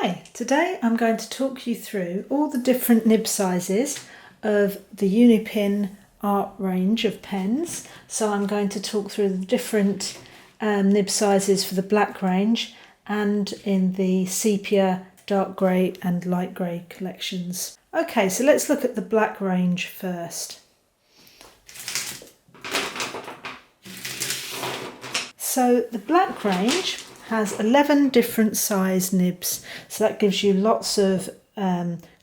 Hi, today I'm going to talk you through all the different nib sizes of the uni-PIN art range of pens. So I'm going to talk through the different nib sizes for the black range and in the sepia, dark grey and light grey collections. Okay, so let's look at the black range first. So the black range has 11 different size nibs, so that gives you lots of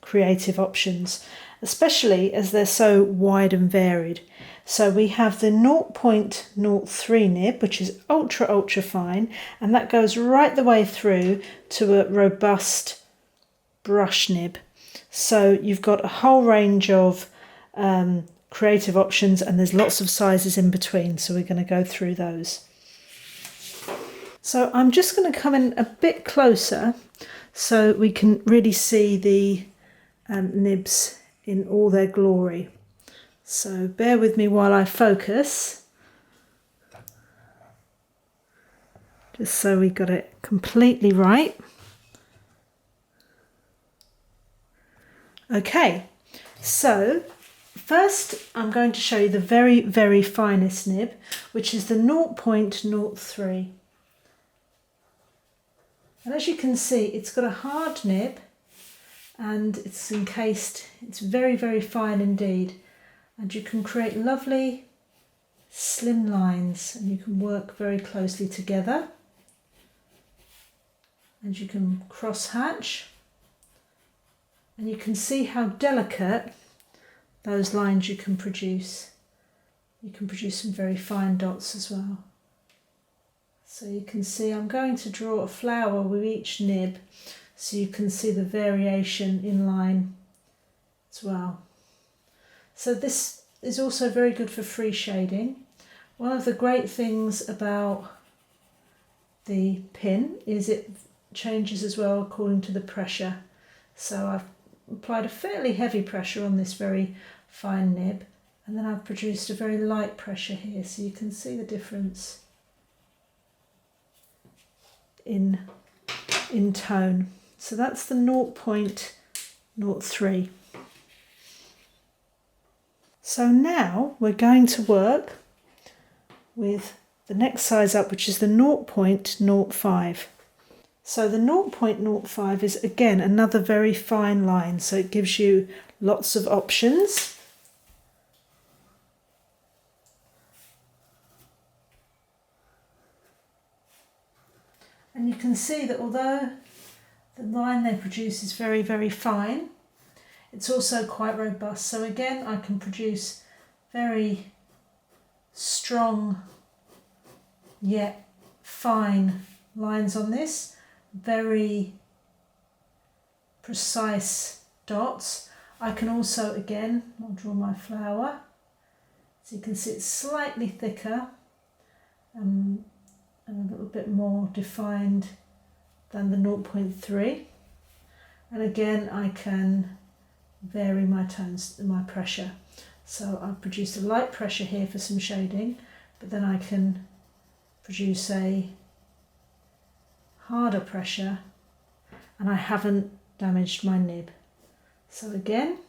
creative options, especially as they're so wide and varied. So we have the 0.03 nib, which is ultra fine, and that goes right the way through to a robust brush nib. So you've got a whole range of creative options, and there's lots of sizes in between, so we're going to go through those. So I'm just going to come in a bit closer so we can really see the nibs in all their glory. So bear with me while I focus, just so we got it completely right. Okay, so first I'm going to show you the very finest nib, which is the 0.03. And as you can see, it's got a hard nib and it's encased, it's very fine indeed. And you can create lovely slim lines and you can work very closely together. And you can cross hatch. And you can see how delicate those lines you can produce. You can produce some very fine dots as well. So you can see I'm going to draw a flower with each nib so you can see the variation in line as well. So this is also very good for free shading. One of the great things about the pin is it changes as well according to the pressure. So I've applied a fairly heavy pressure on this very fine nib, and then I've produced a very light pressure here, so you can see the difference in tone. So that's the 0.03. So now we're going to work with the next size up, which is the 0.05. So the 0.05 is again another very fine line, so it gives you lots of options. And you can see that although the line they produce is very fine, it's also quite robust. So again, I can produce very strong yet fine lines on this, very precise dots. I can also, again, I'll draw my flower. So you can see it's slightly thicker and a little bit more defined than the 0.3. And again, I can vary my tones, my pressure. So I've produced a light pressure here for some shading, but then I can produce a harder pressure and I haven't damaged my nib. So again,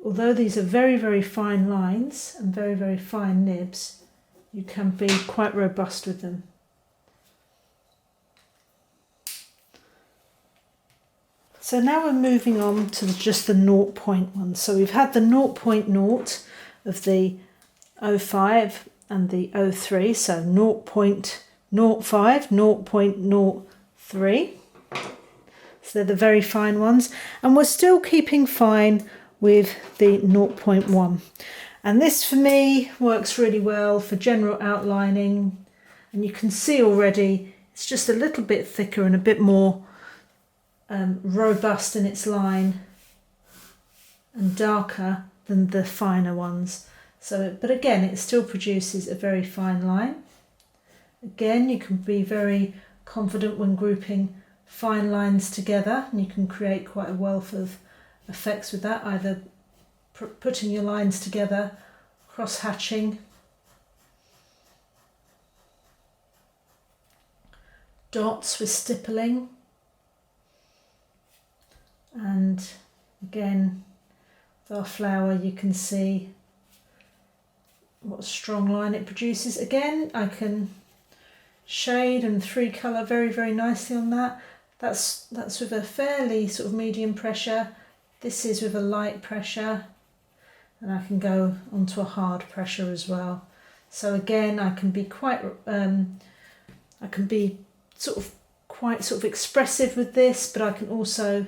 although these are very fine lines and very fine nibs, you can be quite robust with them. So now we're moving on to just the 0.1. So we've had the 0.0 of the 05 and the 03, so 0.05, 0.03. So they're the very fine ones. And we're still keeping fine with the 0.1. And this for me works really well for general outlining. And you can see already it's just a little bit thicker and a bit more robust in its line and darker than the finer ones. So, but again, it still produces a very fine line. Again, you can be very confident when grouping fine lines together, and you can create quite a wealth of effects with that, either putting your lines together, cross-hatching, dots with stippling, And again, with our flower, you can see what a strong line it produces. Again, I can shade and 3-colour very, very nicely on that. That's with a fairly sort of medium pressure. This is with a light pressure, and I can go onto a hard pressure as well. So again, I can be quite quite expressive with this, but I can also,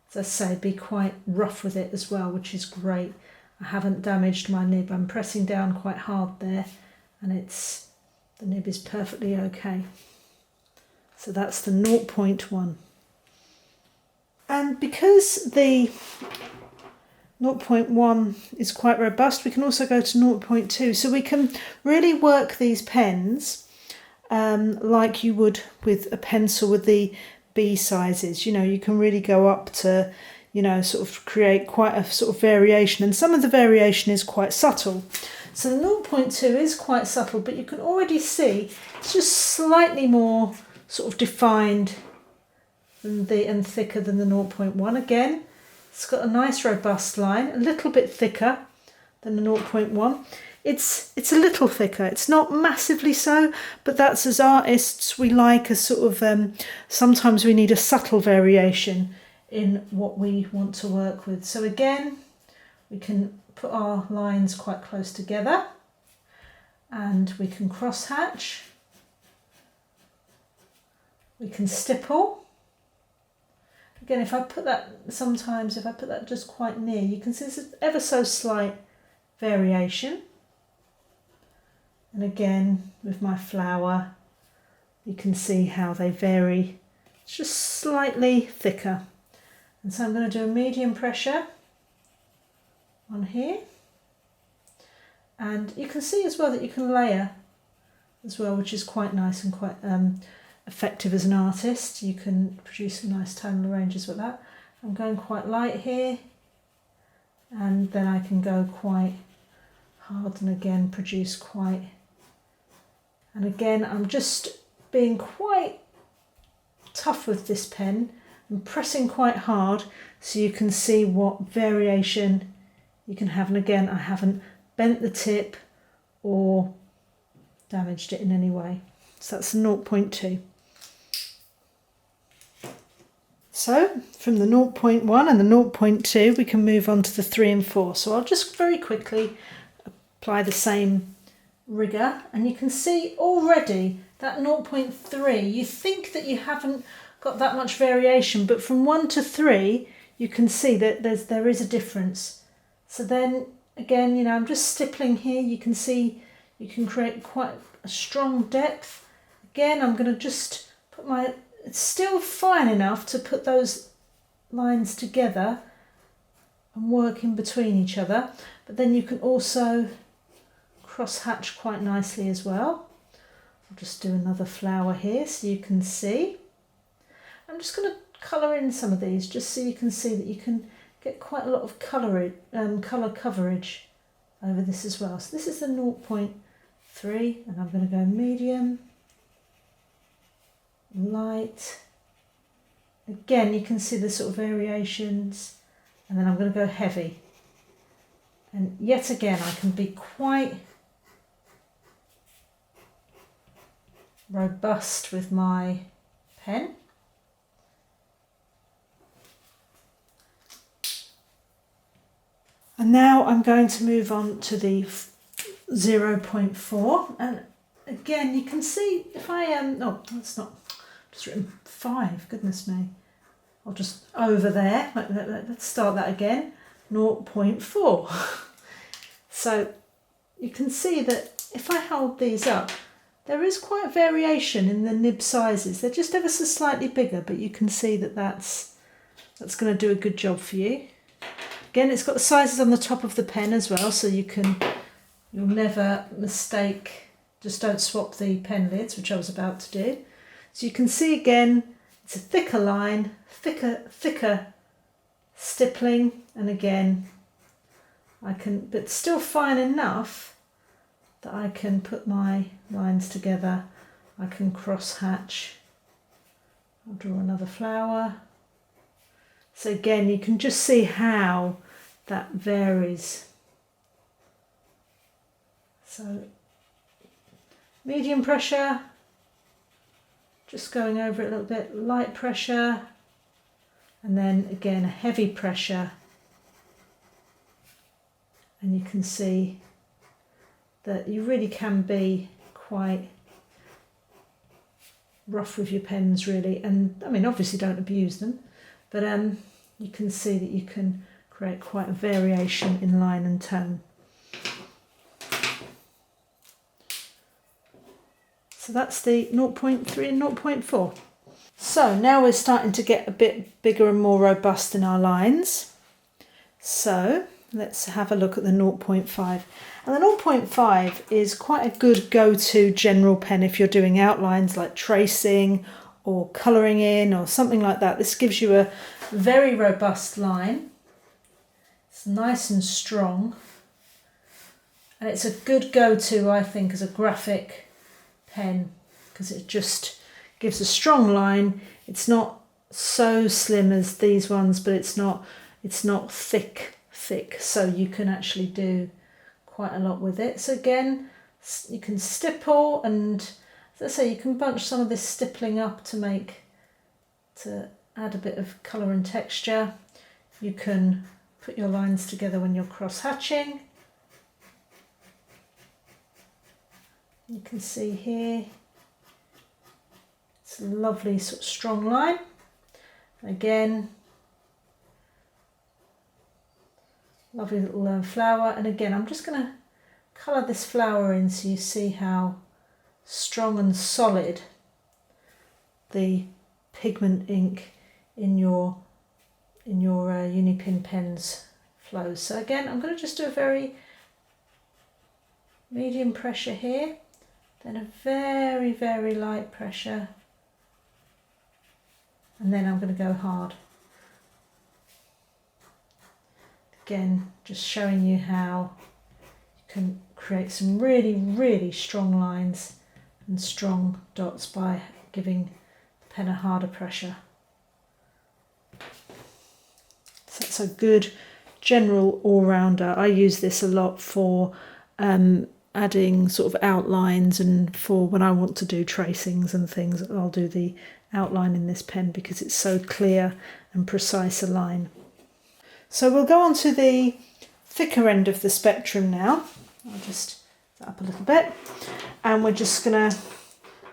as I say, be quite rough with it as well, which is great. I haven't damaged my nib. I'm pressing down quite hard there, and the nib is perfectly okay. So that's the 0.1. And because the 0.1 is quite robust, we can also go to 0.2. So we can really work these pens like you would with a pencil with the B sizes. You know, you can really go up to, you know, sort of create quite a sort of variation. And some of the variation is quite subtle. So the 0.2 is quite subtle, but you can already see it's just slightly more sort of defined and thicker than the 0.1. Again, it's got a nice robust line, a little bit thicker than the 0.1. It's a little thicker. It's not massively so, but that's, as artists, we like a sort of sometimes we need a subtle variation in what we want to work with. So again, we can put our lines quite close together, and we can cross hatch. We can stipple. Again, if I put that just quite near, you can see there's ever so slight variation. And again, with my flower, you can see how they vary. It's just slightly thicker. And so I'm going to do a medium pressure on here. And you can see as well that you can layer as well, which is quite nice and quite effective as an artist. You can produce some nice tonal ranges with that. I'm going quite light here, and then I can go quite hard and again produce quite, and again I'm just being quite tough with this pen and pressing quite hard so you can see what variation you can have. And again, I haven't bent the tip or damaged it in any way. So that's 0.2. So from the 0.1 and the 0.2 we can move on to the 3 and 4. So I'll just very quickly apply the same rigour, and you can see already that 0.3, you think that you haven't got that much variation, but from 1 to 3 you can see that there is a difference. So then again, you know, I'm just stippling here. You can see you can create quite a strong depth. Again, I'm going to just put my, it's still fine enough to put those lines together and work in between each other, but then you can also cross hatch quite nicely as well. I'll just do another flower here so you can see. I'm just going to colour in some of these just so you can see that you can get quite a lot of colour coverage over this as well. So this is the 0.3, and I'm going to go medium, light. Again, you can see the sort of variations, and then I'm going to go heavy. And yet again, I can be quite robust with my pen. And now I'm going to move on to the 0.4, and again you can see if I oh, that's not, just written 5, goodness me, I'll just over there, let's start that again, 0.4. So you can see that if I hold these up, there is quite a variation in the nib sizes. They're just ever so slightly bigger, but you can see that that's going to do a good job for you. Again, it's got the sizes on the top of the pen as well, so you'll never mistake, just don't swap the pen lids, which I was about to do. So you can see again, it's a thicker line, thicker stippling, and again, but still fine enough that I can put my lines together. I can cross hatch. I'll draw another flower. So again, you can just see how that varies. So medium pressure, just going over it a little bit, light pressure, and then again a heavy pressure. And you can see that you really can be quite rough with your pens really, and I mean obviously don't abuse them, but you can see that you can create quite a variation in line and tone. So that's the 0.3 and 0.4. So now we're starting to get a bit bigger and more robust in our lines. So let's have a look at the 0.5. And the 0.5 is quite a good go-to general pen if you're doing outlines like tracing or colouring in or something like that. This gives you a very robust line. It's nice and strong. And it's a good go-to, I think, as a graphic pen because it just gives a strong line. It's not so slim as these ones, but it's not thick, so you can actually do quite a lot with it. So again, you can stipple, and as I say, you can bunch some of this stippling up to add a bit of colour and texture. You can put your lines together when you're cross-hatching. You can see here, it's a lovely sort of strong line. Again, lovely little flower, and again I'm just going to colour this flower in so you see how strong and solid the pigment ink in your uni-PIN pens flows. So again, I'm going to just do a very medium pressure here, then a very, very light pressure, and then I'm going to go hard. Again, just showing you how you can create some really, really strong lines and strong dots by giving the pen a harder pressure. So that's a good general all-rounder. I use this a lot for adding sort of outlines, and for when I want to do tracings and things, I'll do the outline in this pen because it's so clear and precise a line. So we'll go on to the thicker end of the spectrum now. I'll just that up a little bit, and we're just going to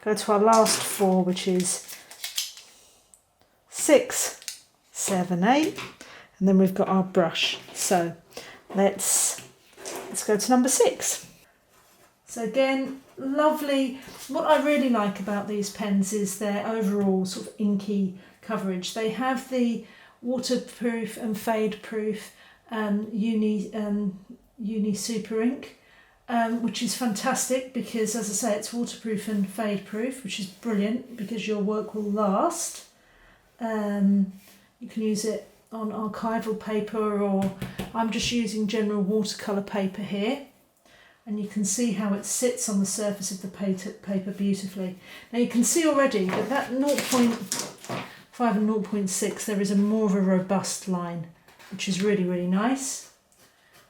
go to our last four, which is 6, 7, 8, and then we've got our brush. So let's go to number 6. So again, lovely. What I really like about these pens is their overall sort of inky coverage. They have the waterproof and fade proof uni super ink, which is fantastic because, as I say, it's waterproof and fade proof, which is brilliant because your work will last. You can use it on archival paper, or I'm just using general watercolour paper here, and you can see how it sits on the surface of the paper beautifully. Now you can see already that 0.5 and 0.6 there is more of a robust line, which is really, really nice.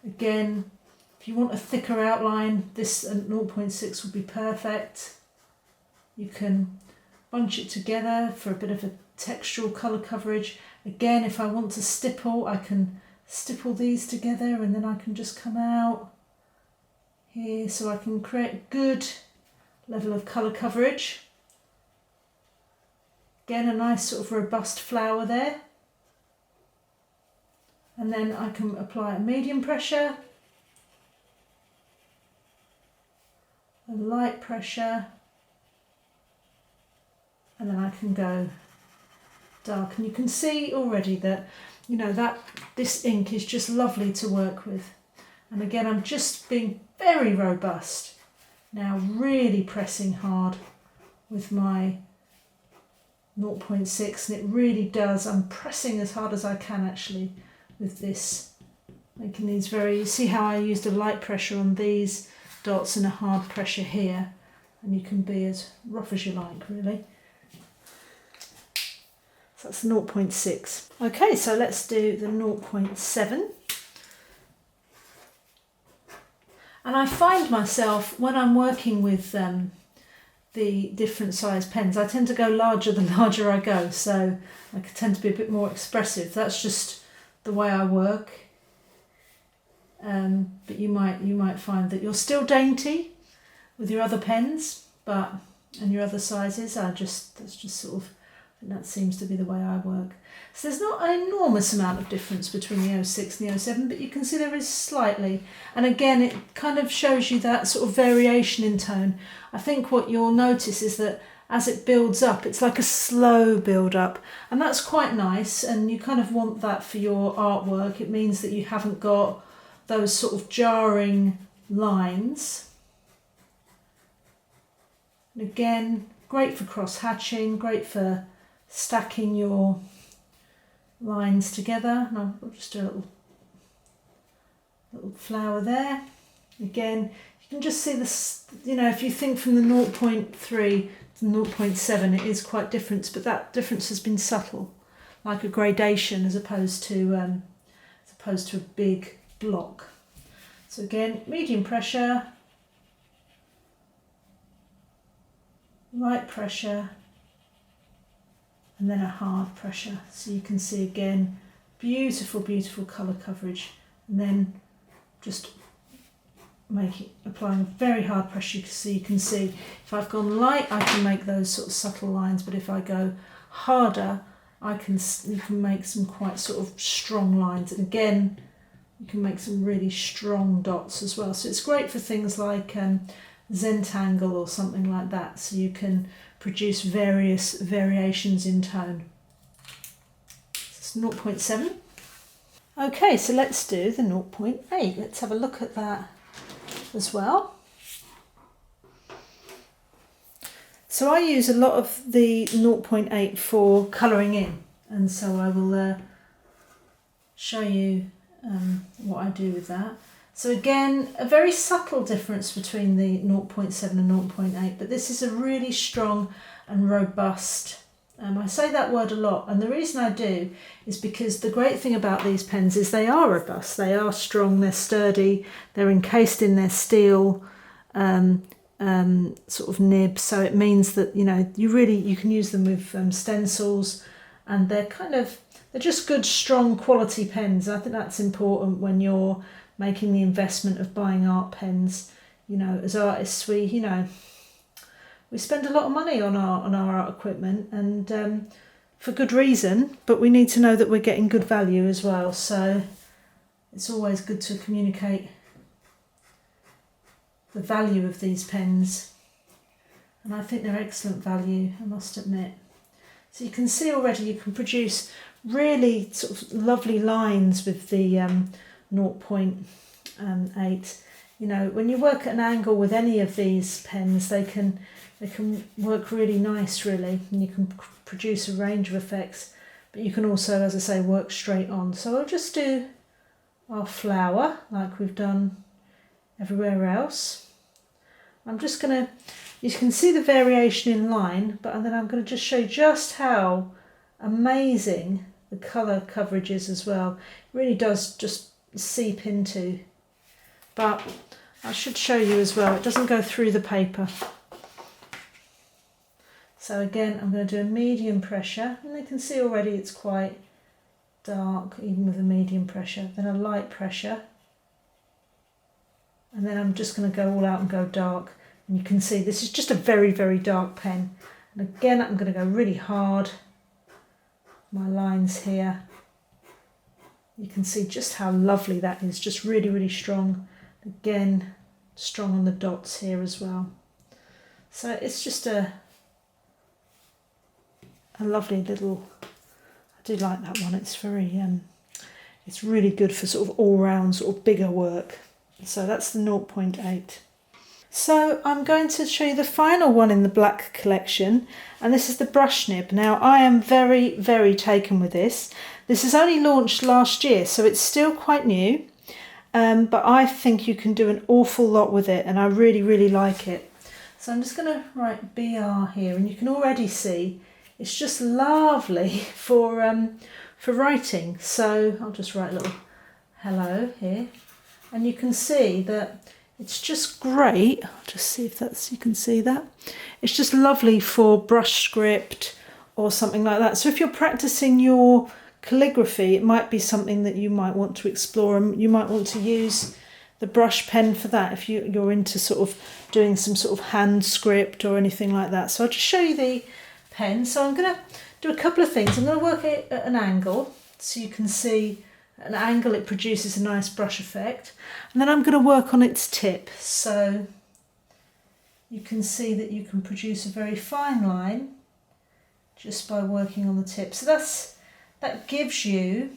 Again, if you want a thicker outline, this 0.6 would be perfect. You can bunch it together for a bit of a textural colour coverage. Again, if I want to stipple, I can stipple these together and then I can just come out here, so I can create a good level of colour coverage. Again, a nice sort of robust flower there. And then I can apply a medium pressure, a light pressure, and then I can go dark. And you can see already that, you know, that this ink is just lovely to work with. And again, I'm just being very robust now, really pressing hard with my 0.6, and it really does. I'm pressing as hard as I can actually with this, making these very, see how I used a light pressure on these dots and a hard pressure here, and you can be as rough as you like really. So that's 0.6. Okay, so let's do the 0.7. And I find myself, when I'm working with the different size pens, I tend to go larger the larger I go, so I tend to be a bit more expressive. That's just the way I work. But you might find that you're still dainty with your other pens, and your other sizes. That's just sort of, that seems to be the way I work. So there's not an enormous amount of difference between the 06 and the 07, but you can see there is slightly. And again, it kind of shows you that sort of variation in tone. I think what you'll notice is that as it builds up, it's like a slow build up, and that's quite nice, and you kind of want that for your artwork. It means that you haven't got those sort of jarring lines. And again, great for cross hatching, great for stacking your lines together. And I'll just do a little flower there. Again, you can just see this, if you think from the 0.3 to 0.7, it is quite different, but that difference has been subtle, like a gradation as opposed to a big block. So again, medium pressure, light pressure, and then a hard pressure. So you can see again, beautiful, beautiful colour coverage. And then just applying very hard pressure, so you can see if I've gone light, I can make those sort of subtle lines, but if I go harder, you can make some quite sort of strong lines. And again, you can make some really strong dots as well. So it's great for things like Zentangle or something like that, so you can produce various variations in tone. It's 0.7. Okay, so let's do the 0.8. Let's have a look at that as well. So I use a lot of the 0.8 for colouring in, and so I will show you what I do with that. So again, a very subtle difference between the 0.7 and 0.8, but this is a really strong and robust. I say that word a lot, and the reason I do is because the great thing about these pens is they are robust, they are strong, they're sturdy, they're encased in their steel sort of nib, so it means that you can use them with stencils, and they're just good, strong quality pens. I think that's important when you're making the investment of buying art pens. As artists, we spend a lot of money on our art equipment, and for good reason, but we need to know that we're getting good value as well. So it's always good to communicate the value of these pens, and I think they're excellent value, I must admit. So you can see already you can produce really sort of lovely lines with the 0.8. When you work at an angle with any of these pens, they can work really nice, really, and you can produce a range of effects, but you can also, as I say, work straight on. So I'll just do our flower like we've done everywhere else. I'm just going to, you can see the variation in line, but then I'm going to just show you just how amazing the colour coverage is as well. It really does just seep into, but I should show you as well, it doesn't go through the paper. So again, I'm going to do a medium pressure, and you can see already it's quite dark even with a medium pressure, then a light pressure, and then I'm just going to go all out and go dark, and you can see this is just a very, very dark pen. And again, I'm going to go really hard, my lines here. You can see just how lovely that is, just really, really strong. Again, strong on the dots here as well. So it's just a lovely little, I do like that one. It's very, it's really good for sort of all round sort of bigger work. So that's the 0.8. So I'm going to show you the final one in the black collection, and this is the brush nib. Now I am very, very taken with this. This is only launched last year, so it's still quite new, but I think you can do an awful lot with it, and I really, really like it. So I'm just going to write BR here, and you can already see it's just lovely for writing. So I'll just write a little hello here, and you can see that it's just great. I'll just see if you can see that. It's just lovely for brush script or something like that. So if you're practicing your calligraphy, it might be something that you might want to explore, and you might want to use the brush pen for that if you're into sort of doing some sort of hand script or anything like that. So I'll just show you the pen. So I'm going to do a couple of things. I'm going to work it at an angle so you can see at an angle it produces a nice brush effect, and then I'm going to work on its tip so you can see that you can produce a very fine line just by working on the tip. So that gives you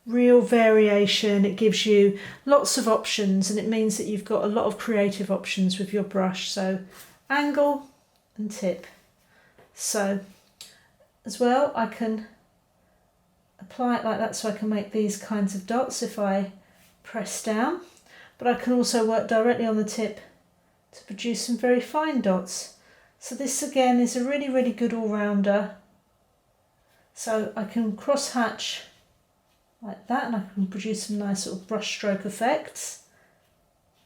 real variation, it gives you lots of options, and it means that you've got a lot of creative options with your brush. So angle and tip. So as well, I can apply it like that so I can make these kinds of dots if I press down, but I can also work directly on the tip to produce some very fine dots. So this again is a really, really good all-rounder. So I can cross hatch like that, and I can produce some nice sort of brush stroke effects.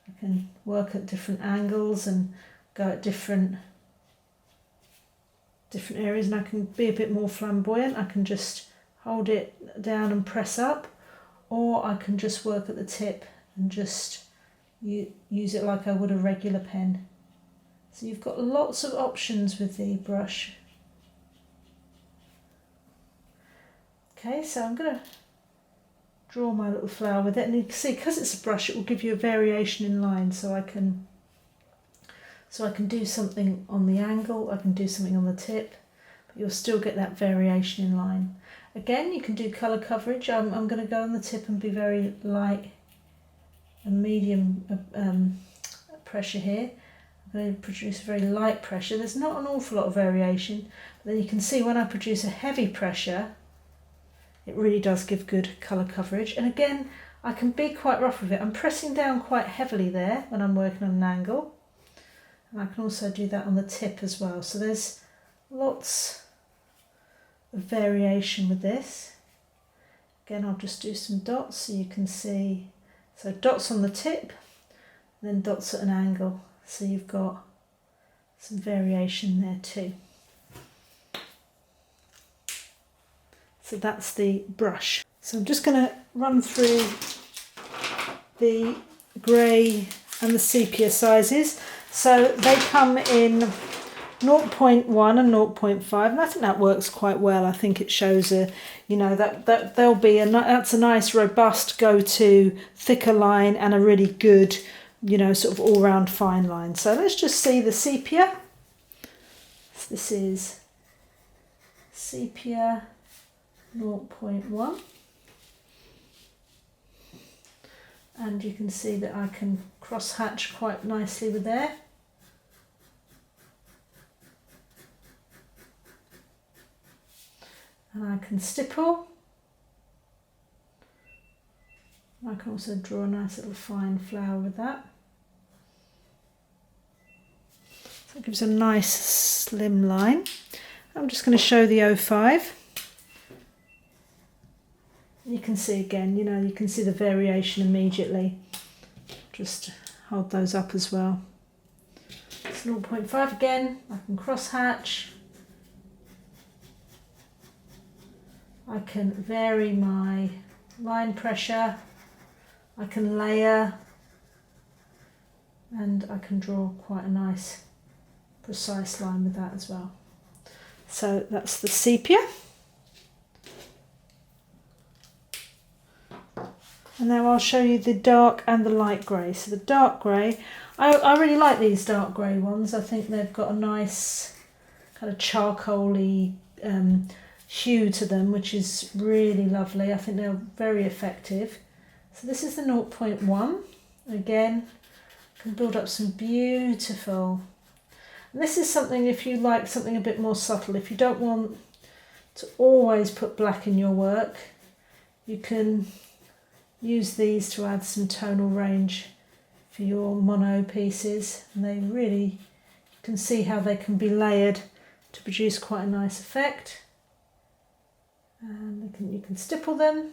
I can work at different angles and go at different areas, and I can be a bit more flamboyant. I can just hold it down and press up, or I can just work at the tip and just use it like I would a regular pen. So you've got lots of options with the brush. Okay, so I'm going to draw my little flower with it, and you can see because it's a brush it will give you a variation in line, so I can do something on the angle, I can do something on the tip, but you'll still get that variation in line. Again, you can do colour coverage. I'm going to go on the tip and be very light and medium pressure here. I'm going to produce very light pressure. There's not an awful lot of variation, but then you can see when I produce a heavy pressure it really does give good colour coverage. And again, I can be quite rough with it. I'm pressing down quite heavily there when I'm working on an angle. And I can also do that on the tip as well. So there's lots of variation with this. Again, I'll just do some dots so you can see. So dots on the tip, and then dots at an angle. So you've got some variation there too. So that's the brush. So I'm just going to run through the grey and the sepia sizes. So they come in 0.1 and 0.5, and I think that works quite well. I think it shows a, that there'll be that's a nice robust go-to thicker line and a really good, sort of all-round fine line. So let's just see the sepia. So this is sepia 0.1, and you can see that I can cross hatch quite nicely with there. And I can stipple. I can also draw a nice little fine flower with that. So it gives a nice slim line. I'm just going to show the 05. You can see again, you can see the variation immediately. Just hold those up as well. It's 0.5 again. I can cross hatch. I can vary my line pressure. I can layer, and I can draw quite a nice precise line with that as well. So that's the sepia. And now I'll show you the dark and the light grey. So the dark grey, I really like these dark grey ones. I think they've got a nice kind of charcoaly hue to them, which is really lovely. I think they're very effective. So this is the 0.1. Again, can build up some beautiful. And this is something, if you like something a bit more subtle, if you don't want to always put black in your work, you can use these to add some tonal range for your mono pieces, and they really, you can see how they can be layered to produce quite a nice effect. And you can stipple them,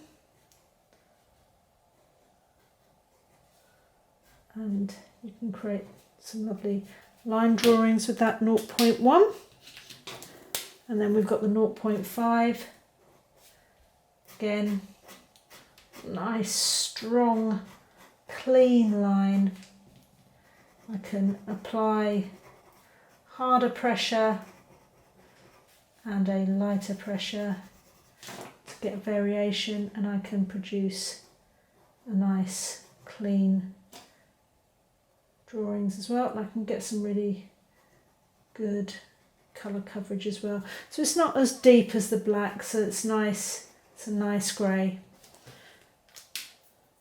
and you can create some lovely line drawings with that 0.1. And then we've got the 0.5. Again, nice, strong, clean line. I can apply harder pressure and a lighter pressure to get variation, and I can produce a nice clean drawings as well, and I can get some really good colour coverage as well. So it's not as deep as the black, so it's nice, it's a nice grey.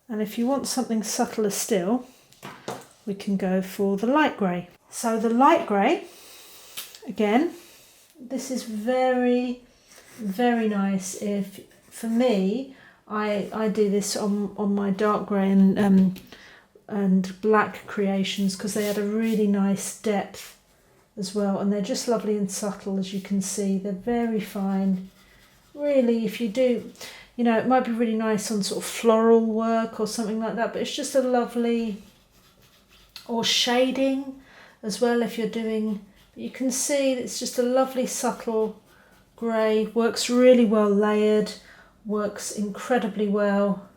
And if you want something subtler still, we can go for the light grey. So the light grey, again, this is very, very nice. If for me, I do this on my dark grey and black creations, because they had a really nice depth as well, and they're just lovely and subtle, as you can see. They're very fine. Really, if you do, you know, it might be really nice on sort of floral work or something like that, but it's just a lovely, or shading as well if you're doing. You can see it's just a lovely subtle grey, works really well layered, works incredibly well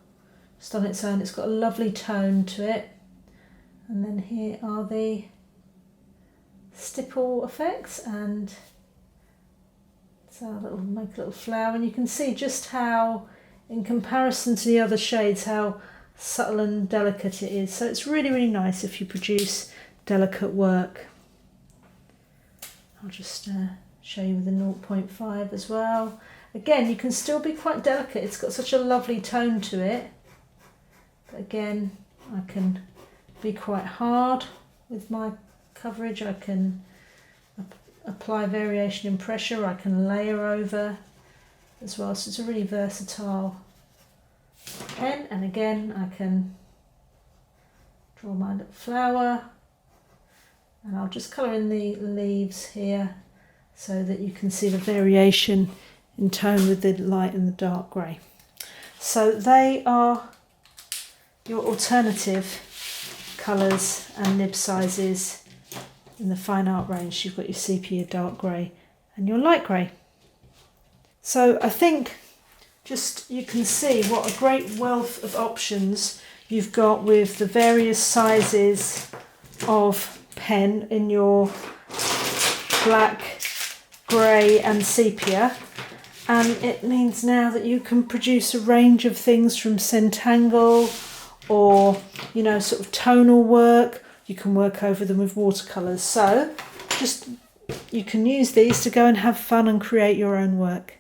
just on its own. It's got a lovely tone to it. And then here are the stipple effects, and so make a little flower, and you can see just how, in comparison to the other shades, how subtle and delicate it is. So it's really, really nice if you produce delicate work. I'll just show you with the 0.5 as well. Again, you can still be quite delicate. It's got such a lovely tone to it. But again, I can be quite hard with my coverage. I can apply variation in pressure. I can layer over as well. So it's a really versatile pen. And again, I can draw my little flower. And I'll just colour in the leaves here so that you can see the variation in tone with the light and the dark grey. So they are your alternative colours and nib sizes in the fine art range. You've got your sepia dark grey and your light grey. So I think just you can see what a great wealth of options you've got with the various sizes of pen in your black, grey and sepia, and it means now that you can produce a range of things from Centangle or, you know, sort of tonal work. You can work over them with watercolours. So just you can use these to go and have fun and create your own work.